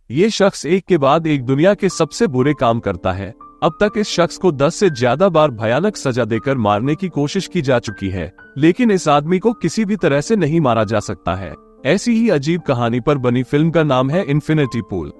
ये शख्स एक के बाद एक दुनिया के सबसे बुरे काम करता है। अब तक इस शख्स को 10 से ज्यादा बार भयानक सजा देकर मारने की कोशिश की जा चुकी है, लेकिन इस आदमी को किसी भी तरह से नहीं मारा जा सकता है। ऐसी ही अजीब कहानी पर बनी फिल्म का नाम है इन्फिनिटी पूल।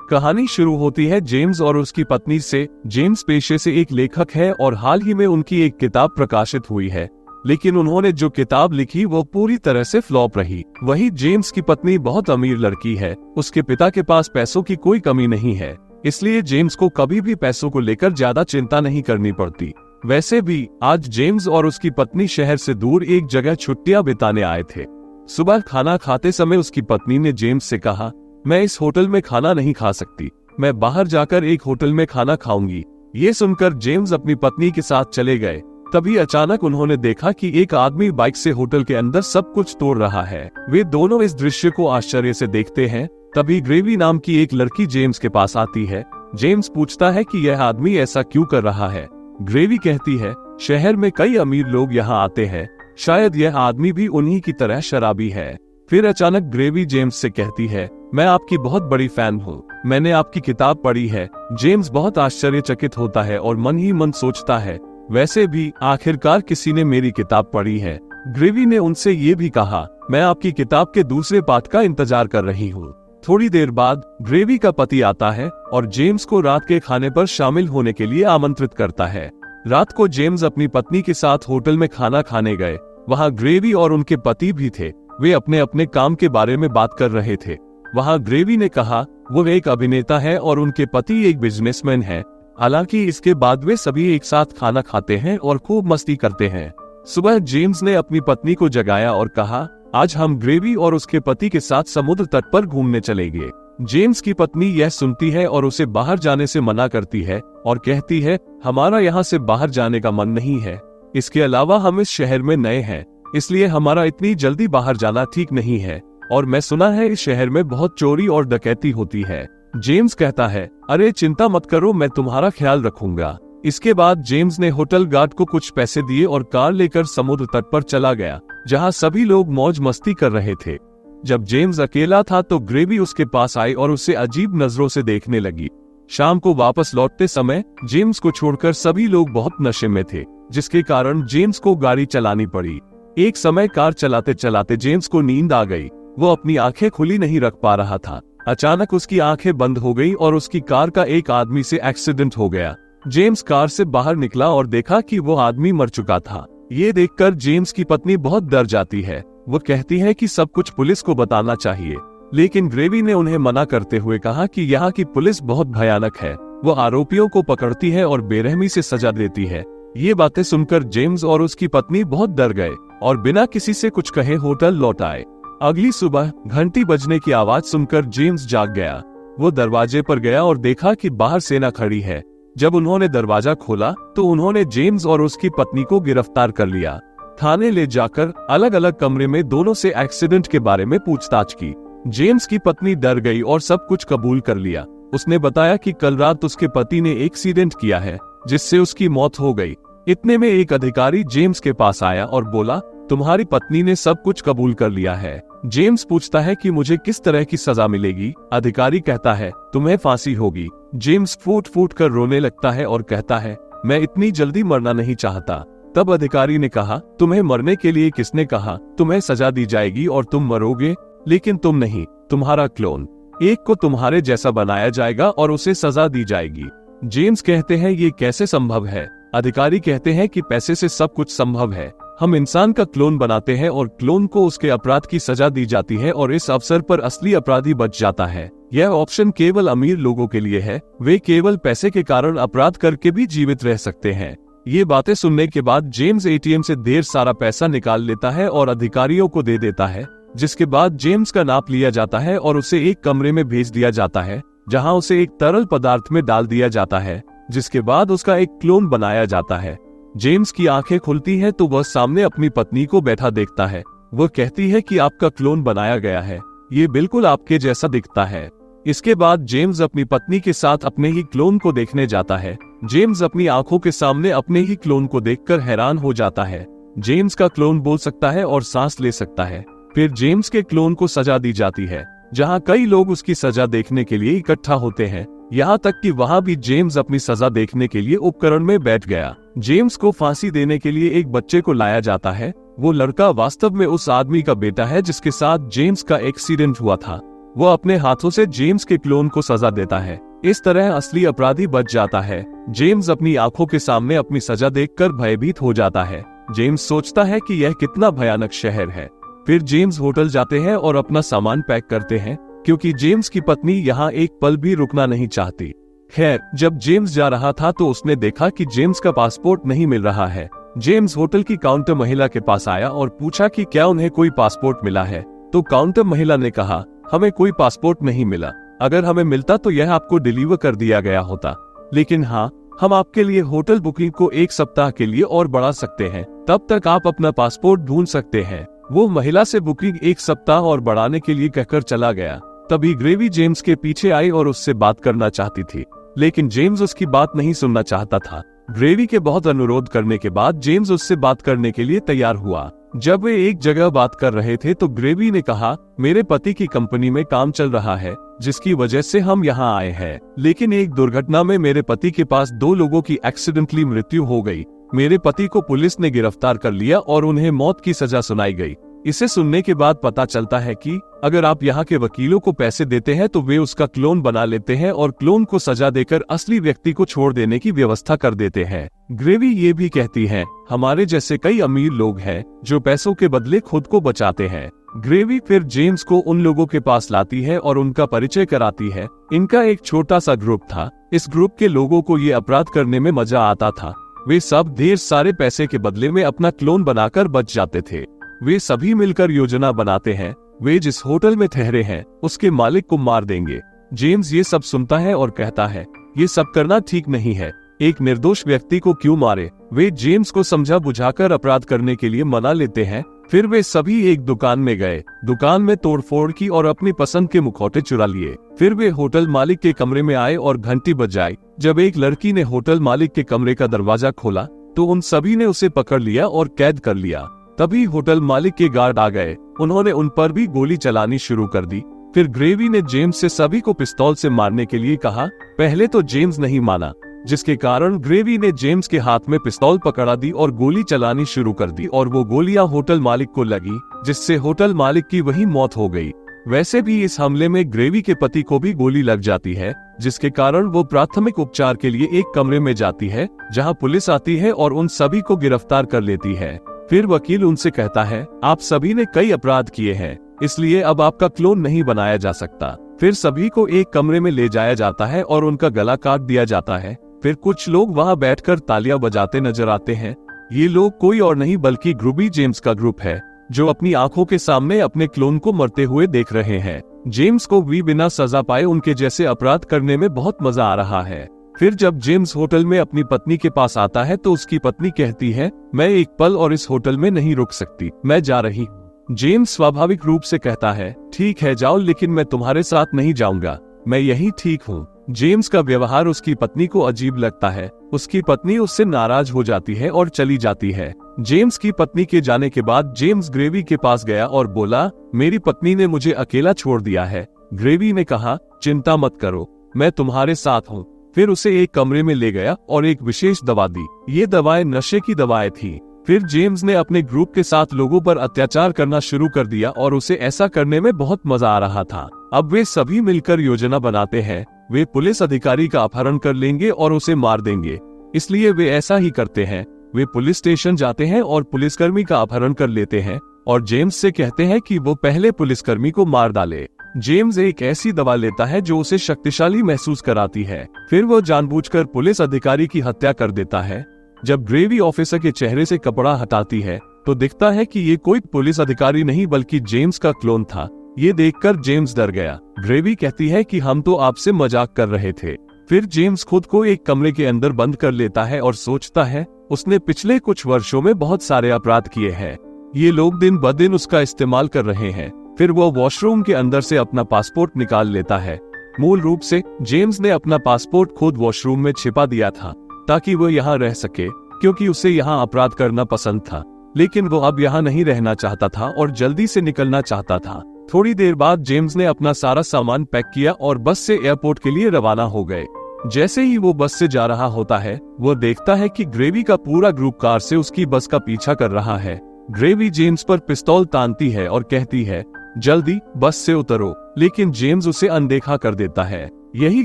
कहानी शुरू होती है जेम्स और उसकी पत्नी से। जेम्स पेशे से एक लेखक है और हाल ही में उनकी एक किताब प्रकाशित हुई है, लेकिन उन्होंने जो किताब लिखी वो पूरी तरह से फ्लॉप रही। वही जेम्स की पत्नी बहुत अमीर लड़की है, उसके पिता के पास पैसों की कोई कमी नहीं है, इसलिए जेम्स को कभी भी पैसों को लेकर ज्यादा चिंता नहीं करनी पड़ती। वैसे भी आज जेम्स और उसकी पत्नी शहर से दूर एक जगह छुट्टियां बिताने आए थे। सुबह खाना खाते समय उसकी पत्नी ने जेम्स से कहा, मैं इस होटल में खाना नहीं खा सकती, मैं बाहर जाकर एक होटल में खाना खाऊंगी। ये सुनकर जेम्स अपनी पत्नी के साथ चले गए। तभी अचानक उन्होंने देखा कि एक आदमी बाइक से होटल के अंदर सब कुछ तोड़ रहा है। वे दोनों इस दृश्य को आश्चर्य से देखते हैं। तभी ग्रेवी नाम की एक लड़की जेम्स के पास आती है। जेम्स पूछता है कि यह आदमी ऐसा क्यों कर रहा है। ग्रेवी कहती है, शहर में कई अमीर लोग यहाँ आते हैं, शायद यह आदमी भी उन्हीं की तरह शराबी है। फिर अचानक ग्रेवी जेम्स से कहती है, मैं आपकी बहुत बड़ी फैन हूँ, मैंने आपकी किताब पढ़ी है। जेम्स बहुत आश्चर्यचकित होता है और मन ही मन सोचता है, वैसे भी आखिरकार किसी ने मेरी किताब पढ़ी है। ग्रेवी ने उनसे ये भी कहा, मैं आपकी किताब के दूसरे पार्ट का इंतजार कर रही हूँ। थोड़ी देर बाद ग्रेवी का पति आता है और जेम्स को रात के खाने पर शामिल होने के लिए आमंत्रित करता है। रात को जेम्स अपनी पत्नी के साथ होटल में खाना खाने गए। वहाँ ग्रेवी और उनके पति भी थे। वे अपने अपने काम के बारे में बात कर रहे थे। वहाँ ग्रेवी ने कहा, वो एक अभिनेता है और उनके पति एक बिजनेसमैन है। हालांकि इसके बाद वे सभी एक साथ खाना खाते हैं और खूब मस्ती करते हैं। सुबह जेम्स ने अपनी पत्नी को जगाया और कहा, आज हम ग्रेवी और उसके पति के साथ समुद्र तट पर घूमने चलेंगे। जेम्स की पत्नी यह सुनती है और उसे बाहर जाने से मना करती है और कहती है, हमारा यहाँ से बाहर जाने का मन नहीं है। इसके अलावा हम इस शहर में नए हैं, इसलिए हमारा इतनी जल्दी बाहर जाना ठीक नहीं है, और मैं सुना है इस शहर में बहुत चोरी और डकैती होती है। जेम्स कहता है, अरे चिंता मत करो, मैं तुम्हारा ख्याल रखूंगा। इसके बाद जेम्स ने होटल गार्ड को कुछ पैसे दिए और कार लेकर समुद्र तट पर चला गया, जहां सभी लोग मौज मस्ती कर रहे थे। जब जेम्स अकेला था तो ग्रेवी उसके पास आई और उसे अजीब नजरों से देखने लगी। शाम को वापस लौटते समय जेम्स को छोड़कर सभी लोग बहुत नशे में थे, जिसके कारण जेम्स को गाड़ी चलानी पड़ी। एक समय कार चलाते चलाते जेम्स को नींद आ गई। वो अपनी आंखें खुली नहीं रख पा रहा था। अचानक उसकी आंखें बंद हो गई और उसकी कार का एक आदमी से एक्सीडेंट हो गया। जेम्स कार से बाहर निकला और देखा कि वो आदमी मर चुका था। ये देखकर जेम्स की पत्नी बहुत डर जाती है। वो कहती है कि सब कुछ पुलिस को बताना चाहिए, लेकिन ग्रेवी ने उन्हें मना करते हुए कहा कि यहाँ की पुलिस बहुत भयानक है। वो आरोपियों को पकड़ती है और बेरहमी से सजा देती है। ये बातें सुनकर जेम्स और उसकी पत्नी बहुत डर गए और बिना किसी से कुछ कहे होटल लौट आए। अगली सुबह घंटी बजने की आवाज सुनकर जेम्स जाग गया। वो दरवाजे पर गया और देखा कि बाहर सेना खड़ी है। जब उन्होंने दरवाजा खोला तो उन्होंने जेम्स और उसकी पत्नी को गिरफ्तार कर लिया। थाने ले जाकर अलग अलग कमरे में दोनों से एक्सीडेंट के बारे में पूछताछ की। जेम्स की पत्नी डर गई और सब कुछ कबूल कर लिया। उसने बताया कि कल रात उसके पति ने एक्सीडेंट किया है, जिससे उसकी मौत हो गई। इतने में एक अधिकारी जेम्स के पास आया और बोला, तुम्हारी पत्नी ने सब कुछ कबूल कर लिया है। जेम्स पूछता है कि मुझे किस तरह की सजा मिलेगी। अधिकारी कहता है, तुम्हें फांसी होगी। जेम्स फूट फूट कर रोने लगता है और कहता है, मैं इतनी जल्दी मरना नहीं चाहता। तब अधिकारी ने कहा, तुम्हें मरने के लिए किसने कहा? तुम्हें सजा दी जाएगी और तुम मरोगे, लेकिन तुम नहीं, तुम्हारा क्लोन। एक को तुम्हारे जैसा बनाया जाएगा और उसे सजा दी जाएगी। जेम्स कहते हैं, ये कैसे संभव है? अधिकारी कहते हैं कि पैसे से सब कुछ संभव है। हम इंसान का क्लोन बनाते हैं और क्लोन को उसके अपराध की सजा दी जाती है और इस अवसर पर असली अपराधी बच जाता है। यह ऑप्शन केवल अमीर लोगों के लिए है। वे केवल पैसे के कारण अपराध करके भी जीवित रह सकते हैं। ये बातें सुनने के बाद जेम्स एटीएम से ढेर सारा पैसा निकाल लेता है और अधिकारियों को दे देता है, जिसके बाद जेम्स का नाप लिया जाता है और उसे एक कमरे में भेज दिया जाता है, जहां उसे एक तरल पदार्थ में डाल दिया जाता है, जिसके बाद उसका एक क्लोन बनाया जाता है। जेम्स की आंखें खुलती है तो वह सामने अपनी पत्नी को बैठा देखता है। वह कहती है कि आपका क्लोन बनाया गया है, ये बिल्कुल आपके जैसा दिखता है। इसके बाद जेम्स अपनी पत्नी के साथ अपने ही क्लोन को देखने जाता है। जेम्स अपनी आंखों के सामने अपने ही क्लोन को देखकर हैरान हो जाता है। जेम्स का क्लोन बोल सकता है और सांस ले सकता है। फिर जेम्स के क्लोन को सजा दी जाती है। जहां कई लोग उसकी सजा देखने के लिए इकट्ठा होते हैं। यहाँ तक कि वहां भी जेम्स अपनी सजा देखने के लिए उपकरण में बैठ गया। जेम्स को फांसी देने के लिए एक बच्चे को लाया जाता है। वो लड़का वास्तव में उस आदमी का बेटा है जिसके साथ जेम्स का एक्सीडेंट हुआ था। वो अपने हाथों से जेम्स के क्लोन को सजा देता है। इस तरह असली अपराधी बच जाता है। जेम्स अपनी आंखों के सामने अपनी सजा देखकर भयभीत हो जाता है। जेम्स सोचता है कि यह कितना भयानक शहर है। फिर जेम्स होटल जाते हैं और अपना सामान पैक करते हैं, क्योंकि जेम्स की पत्नी यहाँ एक पल भी रुकना नहीं चाहती। खैर, जब जेम्स जा रहा था तो उसने देखा कि जेम्स का पासपोर्ट नहीं मिल रहा है। जेम्स होटल की काउंटर महिला के पास आया और पूछा कि क्या उन्हें कोई पासपोर्ट मिला है। तो काउंटर महिला ने कहा, हमें कोई पासपोर्ट नहीं मिला। अगर हमें मिलता तो यह आपको डिलीवर कर दिया गया होता। लेकिन हाँ, हम आपके लिए होटल बुकिंग को 1 सप्ताह के लिए और बढ़ा सकते हैं। तब तक आप अपना पासपोर्ट ढूंढ सकते हैं। वो महिला से बुकिंग 1 सप्ताह और बढ़ाने के लिए कहकर चला गया। तभी ग्रेवी जेम्स के पीछे आई और उससे बात करना चाहती थी, लेकिन जेम्स उसकी बात नहीं सुनना चाहता था। ग्रेवी के बहुत अनुरोध करने के बाद जेम्स उससे बात करने के लिए तैयार हुआ। जब वे एक जगह बात कर रहे थे तो ग्रेवी ने कहा, मेरे पति की कंपनी में काम चल रहा है जिसकी वजह से हम यहाँ आए हैं, लेकिन एक दुर्घटना में मेरे पति के पास 2 लोगों की एक्सीडेंटली मृत्यु हो गई। मेरे पति को पुलिस ने गिरफ्तार कर लिया और उन्हें मौत की सजा सुनाई गई। इसे सुनने के बाद पता चलता है कि अगर आप यहाँ के वकीलों को पैसे देते हैं तो वे उसका क्लोन बना लेते हैं और क्लोन को सजा देकर असली व्यक्ति को छोड़ देने की व्यवस्था कर देते हैं। ग्रेवी ये भी कहती है, हमारे जैसे कई अमीर लोग हैं जो पैसों के बदले खुद को बचाते हैं। ग्रेवी फिर जेम्स को उन लोगों के पास लाती है और उनका परिचय कराती है। इनका एक छोटा सा ग्रुप था। इस ग्रुप के लोगों को ये अपराध करने में मजा आता था। वे सब ढेर सारे पैसे के बदले में अपना क्लोन बनाकर बच जाते थे। वे सभी मिलकर योजना बनाते हैं। वे जिस होटल में ठहरे हैं उसके मालिक को मार देंगे। जेम्स ये सब सुनता है और कहता है, ये सब करना ठीक नहीं है। एक निर्दोष व्यक्ति को क्यों मारे। वे जेम्स को समझा बुझाकर अपराध करने के लिए मना लेते हैं। फिर वे सभी एक दुकान में गए। दुकान में तोड़फोड़ की और अपनी पसंद के मुखौटे चुरा लिए। फिर वे होटल मालिक के कमरे में आए और घंटी बजाई। जब एक लड़की ने होटल मालिक के कमरे का दरवाजा खोला तो उन सभी ने उसे पकड़ लिया और कैद कर लिया। तभी होटल मालिक के गार्ड आ गए। उन्होंने उन पर भी गोली चलानी शुरू कर दी। फिर ग्रेवी ने जेम्स से सभी को पिस्तौल से मारने के लिए कहा। पहले तो जेम्स नहीं माना, जिसके कारण ग्रेवी ने जेम्स के हाथ में पिस्तौल पकड़ा दी और गोली चलानी शुरू कर दी और वो गोलियां होटल मालिक को लगी, जिससे होटल मालिक की वही मौत हो गई। वैसे भी इस हमले में ग्रेवी के पति को भी गोली लग जाती है, जिसके कारण वो प्राथमिक उपचार के लिए एक कमरे में जाती है, जहां पुलिस आती है और उन सभी को गिरफ्तार कर लेती है। फिर वकील उनसे कहता है, आप सभी ने कई अपराध किए हैं, इसलिए अब आपका क्लोन नहीं बनाया जा सकता। फिर सभी को एक कमरे में ले जाया जाता है और उनका गला काट दिया जाता है। फिर कुछ लोग वहां बैठकर तालियां बजाते नजर आते हैं। ये लोग कोई और नहीं बल्कि ग्रेवी जेम्स का ग्रुप है, जो अपनी आंखों के सामने अपने क्लोन को मरते हुए देख रहे हैं। जेम्स को भी बिना सजा पाए उनके जैसे अपराध करने में बहुत मजा आ रहा है। फिर जब जेम्स होटल में अपनी पत्नी के पास आता है तो उसकी पत्नी कहती है, मैं एक पल और इस होटल में नहीं रुक सकती, मैं जा रही हूँ। जेम्स स्वाभाविक रूप से कहता है, ठीक है जाओ, लेकिन मैं तुम्हारे साथ नहीं जाऊंगा, मैं यही ठीक हूँ। जेम्स का व्यवहार उसकी पत्नी को अजीब लगता है। उसकी पत्नी उससे नाराज हो जाती है और चली जाती है। जेम्स की पत्नी के जाने के बाद जेम्स ग्रेवी के पास गया और बोला, मेरी पत्नी ने मुझे अकेला छोड़ दिया है। ग्रेवी ने कहा, चिंता मत करो, मैं तुम्हारे साथ हूँ। फिर उसे एक कमरे में ले गया और एक विशेष दवा दी। ये दवाएं नशे की दवाएं थी। फिर जेम्स ने अपने ग्रुप के साथ लोगों पर अत्याचार करना शुरू कर दिया और उसे ऐसा करने में बहुत मजा आ रहा था। अब वे सभी मिलकर योजना बनाते हैं। वे पुलिस अधिकारी का अपहरण कर लेंगे और उसे मार देंगे, इसलिए वे ऐसा ही करते हैं। वे पुलिस स्टेशन जाते हैं और पुलिसकर्मी का अपहरण कर लेते हैं और जेम्स से कहते हैं कि वो पहले पुलिसकर्मी को मार डाले। जेम्स एक ऐसी दवा लेता है जो उसे शक्तिशाली महसूस कराती है। फिर वो जानबूझकर पुलिस अधिकारी की हत्या कर देता है। जब ग्रेवी ऑफिसर के चेहरे से कपड़ा हटाती है तो दिखता है कि ये कोई पुलिस अधिकारी नहीं बल्कि जेम्स का क्लोन था। ये देखकर जेम्स डर गया। ग्रेवी कहती है कि हम तो आपसे मजाक कर रहे थे। फिर जेम्स खुद को एक कमरे के अंदर बंद कर लेता है और सोचता है, उसने पिछले कुछ वर्षों में बहुत सारे अपराध किए हैं। ये लोग दिन ब दिन उसका इस्तेमाल कर रहे हैं। फिर वो वॉशरूम के अंदर से अपना पासपोर्ट निकाल लेता है। मूल रूप से जेम्स ने अपना पासपोर्ट खुद वॉशरूम में छिपा दिया था ताकि वो यहाँ रह सके, क्योंकि उसे यहाँ अपराध करना पसंद था। लेकिन वो अब यहाँ नहीं रहना चाहता था और जल्दी से निकलना चाहता था। थोड़ी देर बाद जेम्स ने अपना सारा सामान पैक किया और बस से एयरपोर्ट के लिए रवाना हो गए। जैसे ही वो बस से जा रहा होता है, वो देखता है कि ग्रेवी का पूरा ग्रुप कार से उसकी बस का पीछा कर रहा है। ग्रेवी जेम्स पर पिस्तौल तानती है और कहती है, जल्दी बस से उतरो, लेकिन जेम्स उसे अनदेखा कर देता है। यही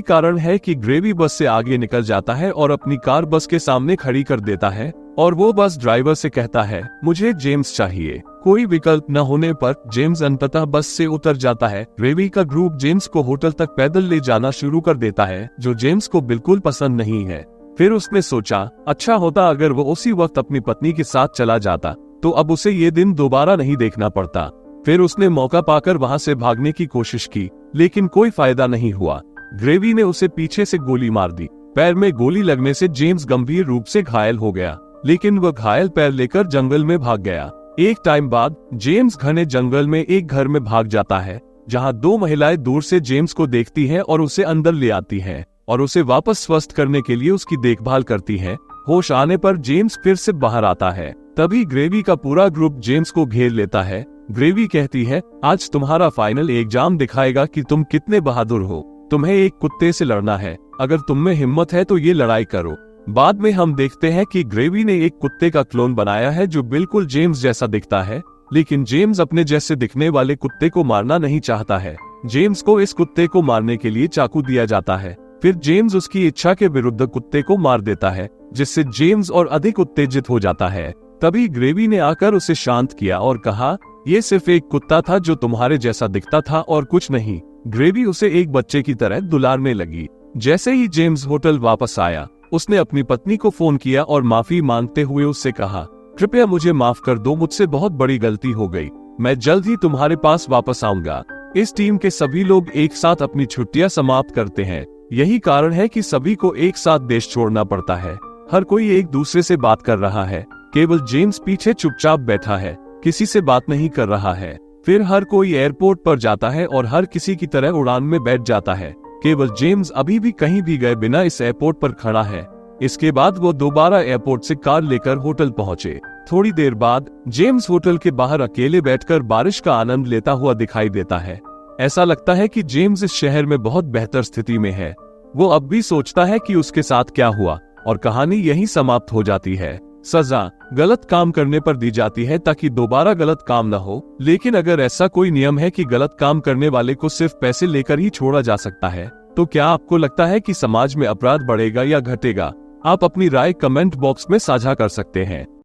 कारण है कि ग्रेवी बस से आगे निकल जाता है और अपनी कार बस के सामने खड़ी कर देता है और वो बस ड्राइवर से कहता है, मुझे जेम्स चाहिए। कोई विकल्प न होने पर जेम्स अंततः बस से उतर जाता है। ग्रेवी का ग्रुप जेम्स को होटल तक पैदल ले जाना शुरू कर देता है, जो जेम्स को बिल्कुल पसंद नहीं है। फिर उसने सोचा, अच्छा होता अगर वो उसी वक्त अपनी पत्नी के साथ चला जाता, तो अब उसे ये दिन दोबारा नहीं देखना पड़ता। फिर उसने मौका पाकर वहां से भागने की कोशिश की, लेकिन कोई फायदा नहीं हुआ। ग्रेवी ने उसे पीछे से गोली मार दी। पैर में गोली लगने से जेम्स गंभीर रूप से घायल हो गया, लेकिन वह घायल पैर लेकर जंगल में भाग गया। एक टाइम बाद जेम्स घने जंगल में एक घर में भाग जाता है, जहां दो महिलाएं दूर से जेम्स को देखती हैं और उसे अंदर ले आती हैं और उसे वापस स्वस्थ करने के लिए उसकी देखभाल करती हैं। होश आने पर जेम्स फिर से बाहर आता है। तभी ग्रेवी का पूरा ग्रुप जेम्स को घेर लेता है। ग्रेवी कहती है, आज तुम्हारा फाइनल एग्जाम दिखाएगा कि तुम कितने बहादुर हो। तुम्हें एक कुत्ते से लड़ना है, अगर तुम में हिम्मत है तो ये लड़ाई करो। बाद में हम देखते हैं कि ग्रेवी ने एक कुत्ते का क्लोन बनाया है जो बिल्कुल जेम्स जैसा दिखता है, लेकिन जेम्स अपने जैसे दिखने वाले कुत्ते को मारना नहीं चाहता है। जेम्स को इस कुत्ते को मारने के लिए चाकू दिया जाता है। फिर जेम्स उसकी इच्छा के विरुद्ध कुत्ते को मार देता है, जिससे जेम्स और अधिक उत्तेजित हो जाता है। तभी ग्रेवी ने आकर उसे शांत किया और कहा, ये सिर्फ एक कुत्ता था जो तुम्हारे जैसा दिखता था और कुछ नहीं। ग्रेवी उसे एक बच्चे की तरह दुलारने लगी। जैसे ही जेम्स होटल वापस आया, उसने अपनी पत्नी को फोन किया और माफी मांगते हुए उससे कहा, कृपया मुझे माफ कर दो, मुझसे बहुत बड़ी गलती हो गई। मैं जल्द ही तुम्हारे पास वापस आऊंगा। इस टीम के सभी लोग एक साथ अपनी छुट्टियां समाप्त करते हैं। यही कारण है कि सभी को एक साथ देश छोड़ना पड़ता है। हर कोई एक दूसरे से बात कर रहा है, केवल जेम्स पीछे चुपचाप बैठा है, किसी से बात नहीं कर रहा है। फिर हर कोई एयरपोर्ट पर जाता है और हर किसी की तरह उड़ान में बैठ जाता है। केवल जेम्स अभी भी कहीं भी गए बिना इस एयरपोर्ट पर खड़ा है। इसके बाद वो दोबारा एयरपोर्ट से कार लेकर होटल पहुंचे। थोड़ी देर बाद जेम्स होटल के बाहर अकेले बैठकर बारिश का आनंद लेता हुआ दिखाई देता है। ऐसा लगता है कि जेम्स इस शहर में बहुत बेहतर स्थिति में है। वो अब भी सोचता है कि उसके साथ क्या हुआ, और कहानी यहीं समाप्त हो जाती है। सजा गलत काम करने पर दी जाती है ताकि दोबारा गलत काम न हो, लेकिन अगर ऐसा कोई नियम है कि गलत काम करने वाले को सिर्फ पैसे लेकर ही छोड़ा जा सकता है, तो क्या आपको लगता है कि समाज में अपराध बढ़ेगा या घटेगा? आप अपनी राय कमेंट बॉक्स में साझा कर सकते हैं।